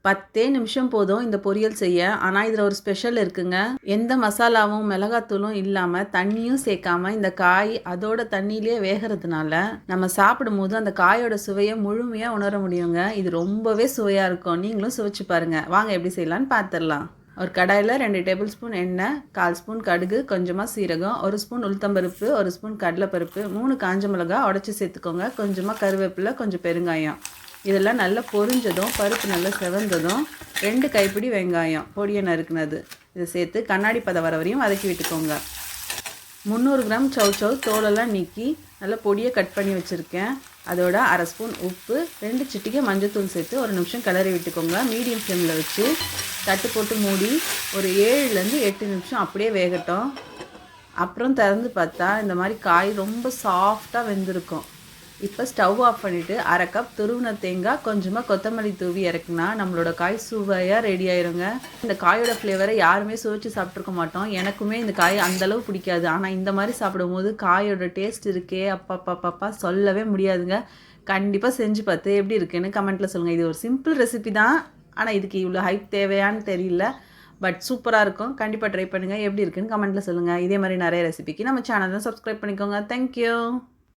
10 நிமிஷம் போதும் இந்த பொரியல் செய்ய. ஆனால் இதில் ஒரு ஸ்பெஷல் இருக்குங்க. எந்த மசாலாவும் மிளகாத்தூளும் இல்லாமல் தண்ணியும் சேர்க்காம இந்த காய் அதோட தண்ணியிலே வேகிறதுனால நம்ம சாப்பிடும்போது அந்த காயோட சுவையை முழுமையாக உணர முடியுங்க. இது ரொம்பவே சுவையாக இருக்கும். நீங்களும் சுவைச்சு பாருங்கள். வாங்க எப்படி செய்யலான்னு பார்த்துடலாம். ஒரு கடாயில் 2 டேபிள் ஸ்பூன் எண்ணெய், 1/4 ஸ்பூன் கடுகு, கொஞ்சமாக சீரகம், 1 ஸ்பூன் உளுத்தம்பருப்பு, 1 ஸ்பூன் கடலைப்பருப்பு, 3 காஞ்ச மிளகாய் உடச்சி சேர்த்துக்கோங்க. கொஞ்சமாக கருவேப்பிலை, கொஞ்சம் பெருங்காயம். இதெல்லாம் நல்லா பொரிஞ்சதும் பருப்பு நல்லா செவந்ததும் 2 கைப்பிடி வெங்காயம் பொடியை நறுக்குனது இதை சேர்த்து கண்ணாடி பதம் வர வரையும் வதக்கி விட்டுக்கோங்க. 300 கிராம் சௌ தோலெல்லாம் நீக்கி நல்லா பொடியை கட் பண்ணி வச்சுருக்கேன். அதோட 1/2 ஸ்பூன் உப்பு, 2 சிட்டிகை மஞ்சள்தூள் சேர்த்து ஒரு நிமிஷம் கிளறி விட்டுக்கோங்க. மீடியம் ஃப்ளேமில் வச்சு தட்டு போட்டு மூடி ஒரு 7லேருந்து 8 நிமிஷம் அப்படியே வேகட்டும். அப்புறம் திறந்து பார்த்தா இந்த மாதிரி காய் ரொம்ப சாஃப்டாக வெந்திருக்கும். இப்போ ஸ்டவ் ஆஃப் பண்ணிவிட்டு 1/2 கப் துருவின தேங்காய், கொஞ்சமாக கொத்தமல்லி தூவி இறக்குனா நம்மளோட காய் சுவையாக ரெடி ஆயிருங்க. இந்த காயோட ஃப்ளேவரை யாருமே சுவைச்சு சாப்பிட்ருக்க மாட்டோம். எனக்குமே இந்த காய் அந்தளவு பிடிக்காது. ஆனால் இந்த மாதிரி சாப்பிடும்போது காயோட டேஸ்ட் இருக்கே அப்பா சொல்லவே முடியாதுங்க. கண்டிப்பாக செஞ்சு பார்த்து எப்படி இருக்குன்னு கமெண்ட்டில் சொல்லுங்கள். இது ஒரு சிம்பிள் ரெசிபி தான். ஆனால் இதுக்கு இவ்வளோ ஹைப் தேவையான்னு தெரியல. பட் சூப்பராக இருக்கும். கண்டிப்பாக ட்ரை பண்ணுங்கள். எப்படி இருக்குன்னு கமெண்ட்டில் சொல்லுங்கள். இதே மாதிரி நிறைய ரெசிபிக்கு நம்ம சேனலை சப்ஸ்கிரைப் பண்ணிக்கோங்க. தேங்க்யூ.